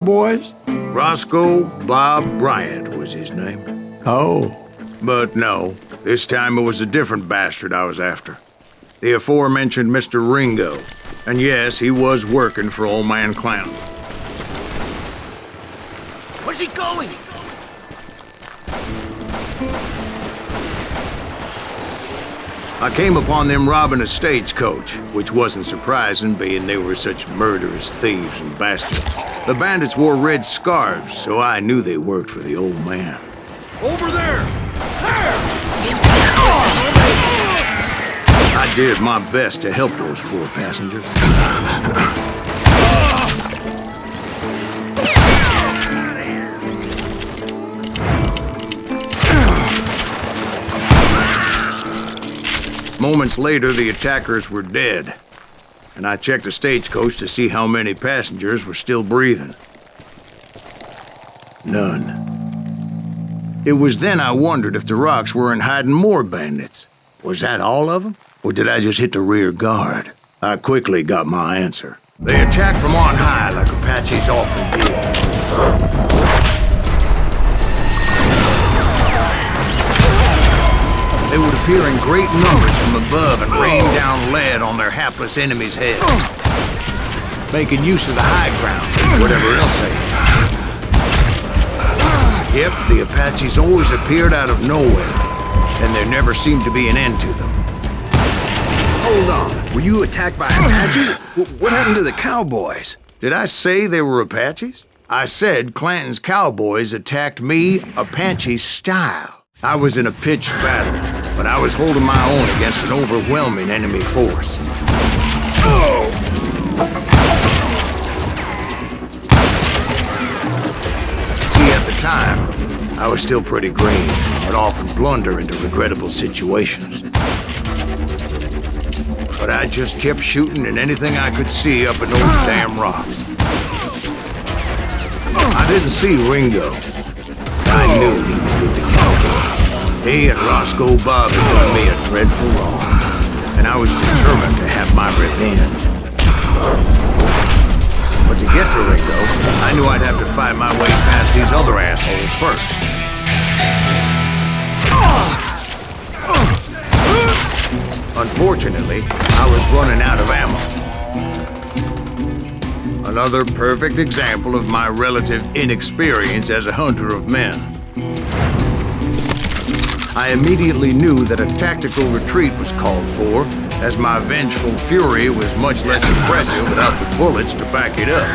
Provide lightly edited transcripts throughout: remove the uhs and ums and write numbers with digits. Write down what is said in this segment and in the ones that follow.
boys? Roscoe Bob Bryant was his name. Oh. But no, this time it was a different bastard I was after. The aforementioned Mr. Ringo. And yes, he was working for Old Man Clanton. Where's he going? I came upon them robbing a stagecoach, which wasn't surprising, being they were such murderous thieves and bastards. The bandits wore red scarves, so I knew they worked for the old man. Over there! I did my best to help those poor passengers. Moments later, the attackers were dead, and I checked the stagecoach to see how many passengers were still breathing. None. It was then I wondered if the rocks weren't hiding more bandits. Was that all of them? Or did I just hit the rear guard? I quickly got my answer. They attacked from on high like Apaches often do. They would appear in great numbers from above and rain down lead on their hapless enemies' heads, making use of the high ground, whatever else they had. Yep, the Apaches always appeared out of nowhere, and there never seemed to be an end to them. Hold on, were you attacked by Apaches? What happened to the cowboys? Did I say they were Apaches? I said Clanton's cowboys attacked me Apache style. I was in a pitched battle, but I was holding my own against an overwhelming enemy force. See, at the time, I was still pretty green, but often blunder into regrettable situations. But I just kept shooting at anything I could see up in those damn rocks. I didn't see Ringo. I knew he was with the cowboys. He and Roscoe Bob had done me a dreadful wrong, and I was determined to have my revenge. But to get to Ringo, I knew I'd have to fight my way past these other assholes first. Unfortunately, I was running out of ammo. Another perfect example of my relative inexperience as a hunter of men. I immediately knew that a tactical retreat was called for, as my vengeful fury was much less impressive without the bullets to back it up.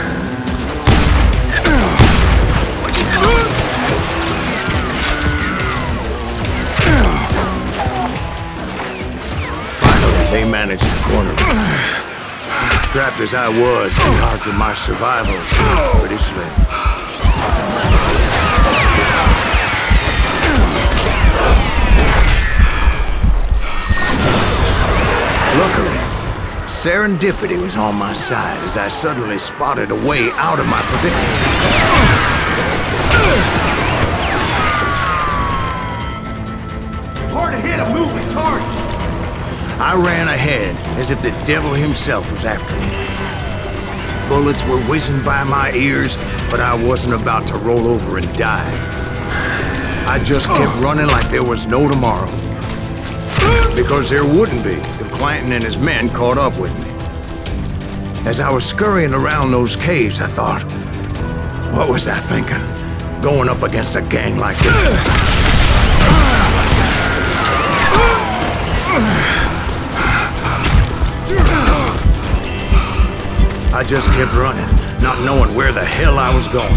Finally, they managed to corner me. Trapped as I was, the odds of my survival seemed pretty slim. Luckily, serendipity was on my side as I suddenly spotted a way out of my predicament. Hard to hit a moving target. I ran ahead as if the devil himself was after me. Bullets were whizzing by my ears, but I wasn't about to roll over and die. I just kept running like there was no tomorrow. Because there wouldn't be if Clanton and his men caught up with me. As I was scurrying around those caves, I thought, what was I thinking? Going up against a gang like this? I just kept running, not knowing where the hell I was going.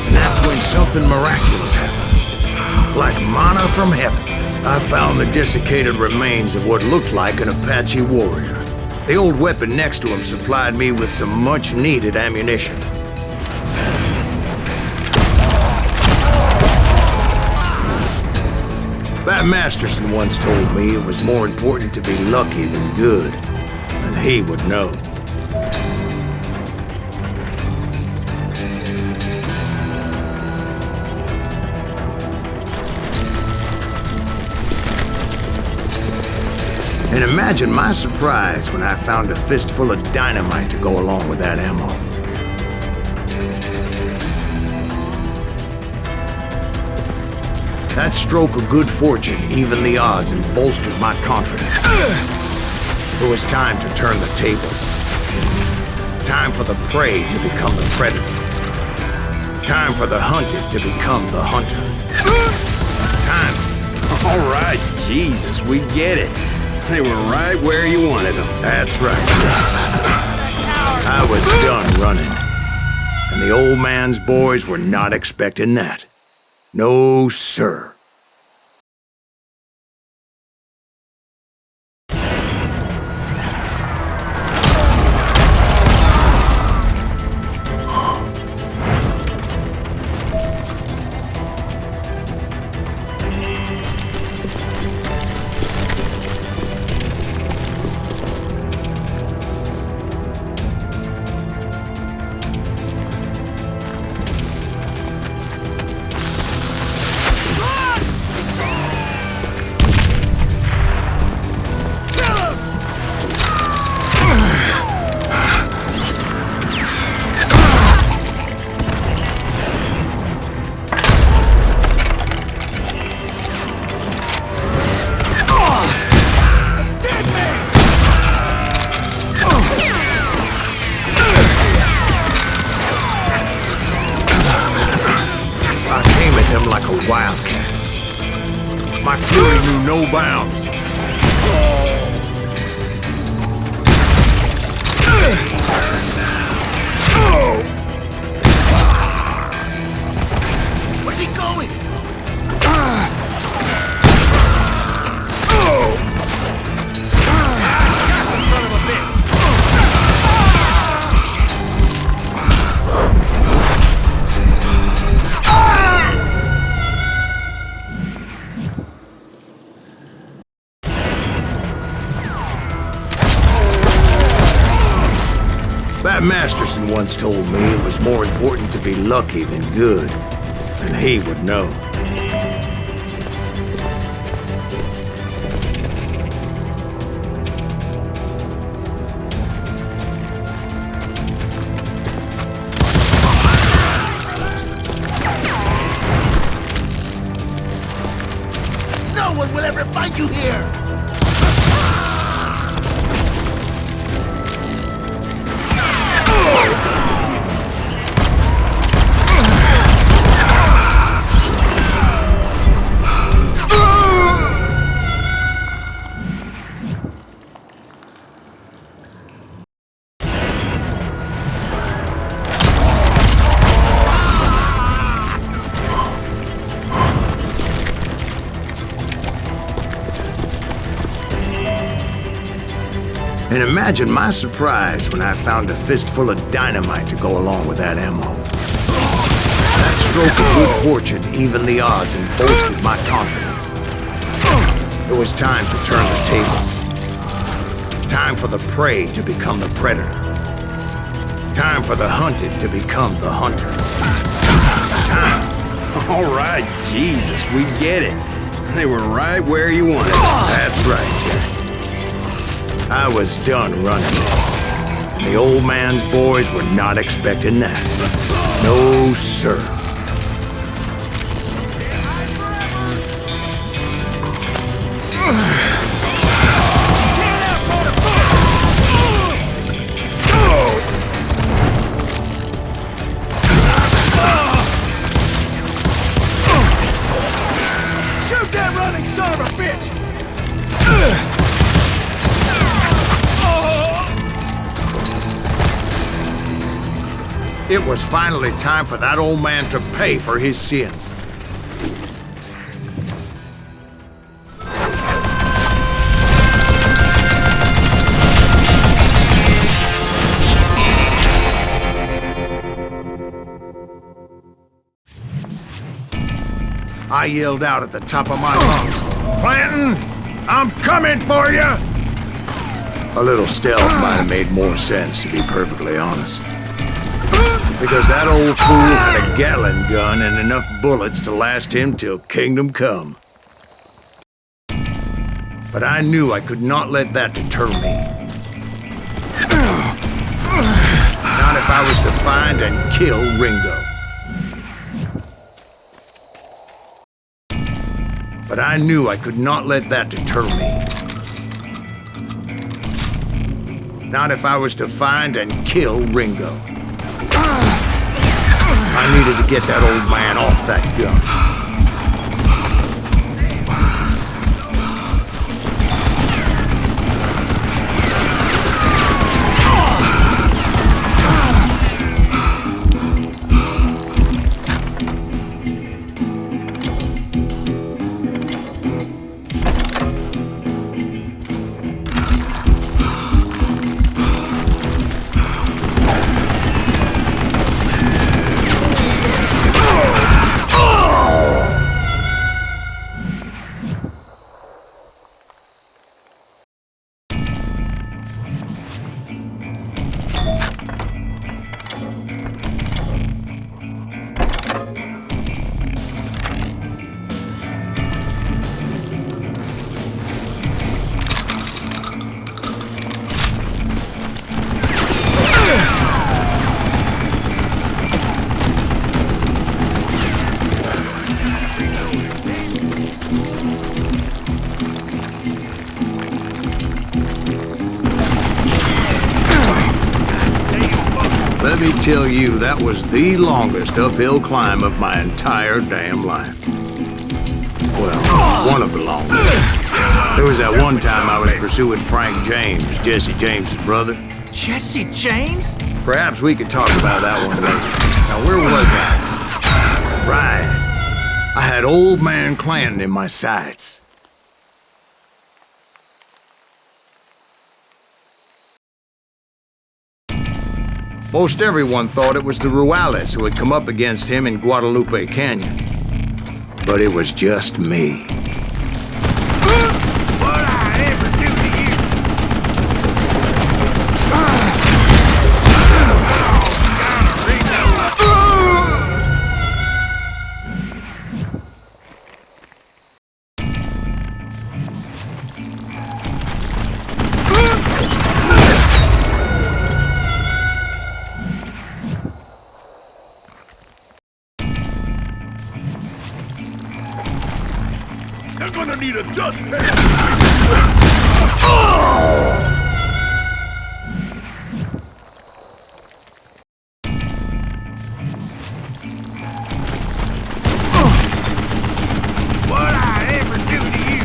And that's when something miraculous happened. Like manna from heaven, I found the desiccated remains of what looked like an Apache warrior. The old weapon next to him supplied me with some much-needed ammunition. That Masterson once told me it was more important to be lucky than good, and he would know. And imagine my surprise when I found a fistful of dynamite to go along with that ammo. That stroke of good fortune evened the odds and bolstered my confidence. It was time to turn the tables. Time for the prey to become the predator. Time for the hunted to become the hunter. Time. All right, Jesus, we get it. They were right where you wanted them. That's right. I was done running. And the old man's boys were not expecting that. No, sir. Like a wildcat. My fury knew no bounds. Where's he going? Son of a bitch! That Masterson once told me it was more important to be lucky than good, and he would know. No one will ever find you here! And imagine my surprise when I found a fistful of dynamite to go along with that ammo. That stroke of good fortune evened the odds and bolstered my confidence. It was time to turn the tables. Time for the prey to become the predator. Time for the hunted to become the hunter. Time. All right, Jesus, we get it. They were right where you wanted them. That's right, Jack. I was done running. And the old man's boys were not expecting that. No, sir. Shoot that running son of a bitch! It was finally time for that old man to pay for his sins. I yelled out at the top of my lungs, "Clanton, I'm coming for you!" A little stealth might have made more sense, to be perfectly honest. Because that old fool had a Gatling gun and enough bullets to last him till kingdom come. But I knew I could not let that deter me. Not if I was to find and kill Ringo. But I knew I could not let that deter me. Not if I was to find and kill Ringo. I needed to get that old man off that gun. Let me tell you, that was the longest uphill climb of my entire damn life. Well, one of the longest. There was that one time I was pursuing Frank James, Jesse James's brother. Jesse James? Perhaps we could talk about that one later. Now, where was I? Right. I had Old Man Clanton in my sights. Most everyone thought it was the Ruales who had come up against him in Guadalupe Canyon. But it was just me. What I ever do to you? They're gonna need a dust pan! What I ever do to you?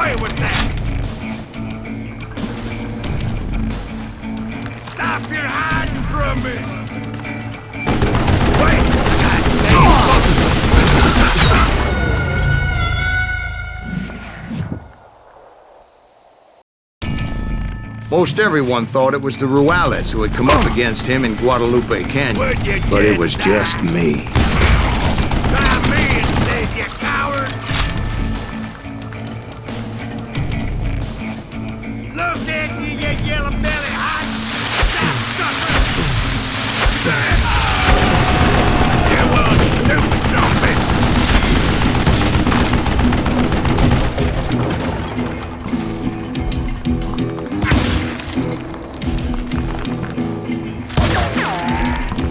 away with that! Stop your hiding from me! Wait! Most everyone thought it was the Ruales who had come up against him in Guadalupe Canyon, but it was just me. Try me instead, you coward! Look at you, you yellow belly hot sapsucker! You old stupid zombie!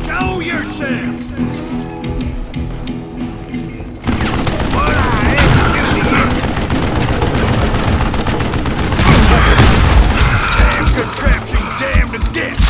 Show yourself! What I ever do to you? Damn contraption, damn to death!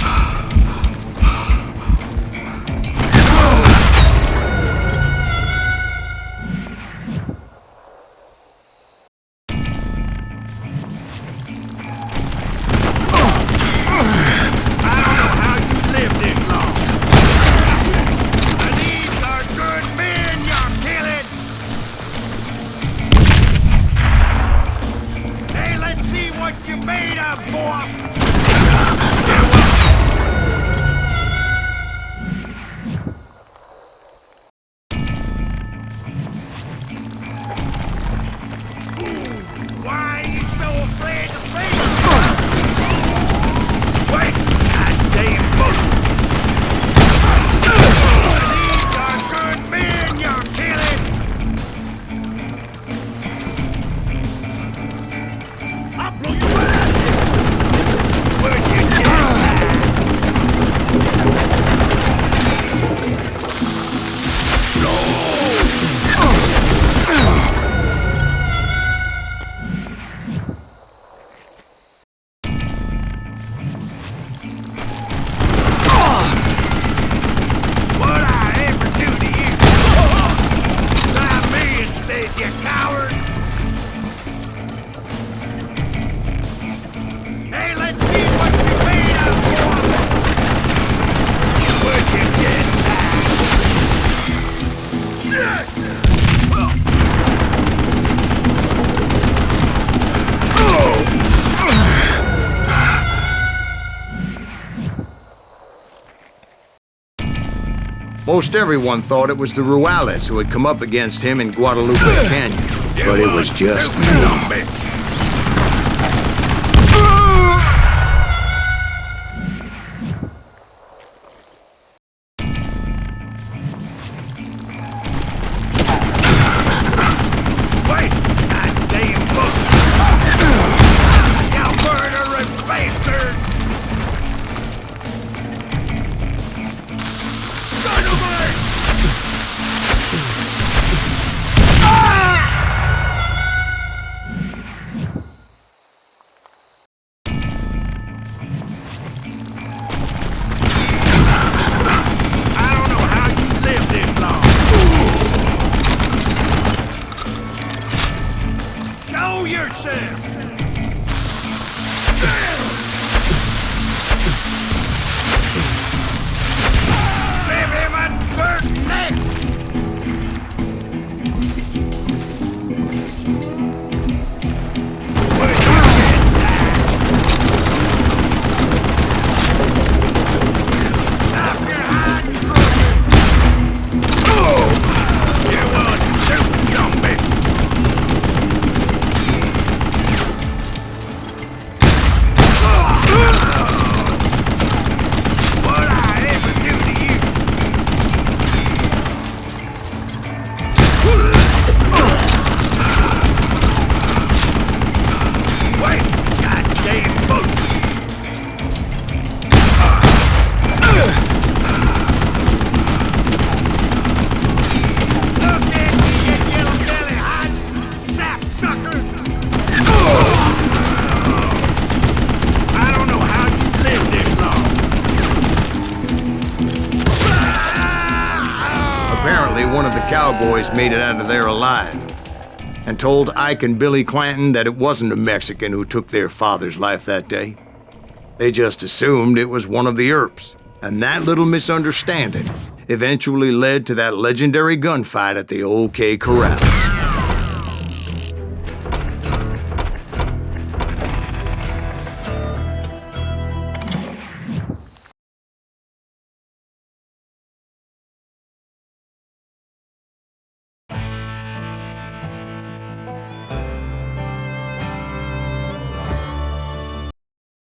Most everyone thought it was the Ruales who had come up against him in Guadalupe Canyon, but it was just me. Apparently, one of the cowboys made it out of there alive. and told Ike and Billy Clanton that it wasn't a Mexican who took their father's life that day. They just assumed it was one of the Earps, and that little misunderstanding eventually led to that legendary gunfight at the OK Corral.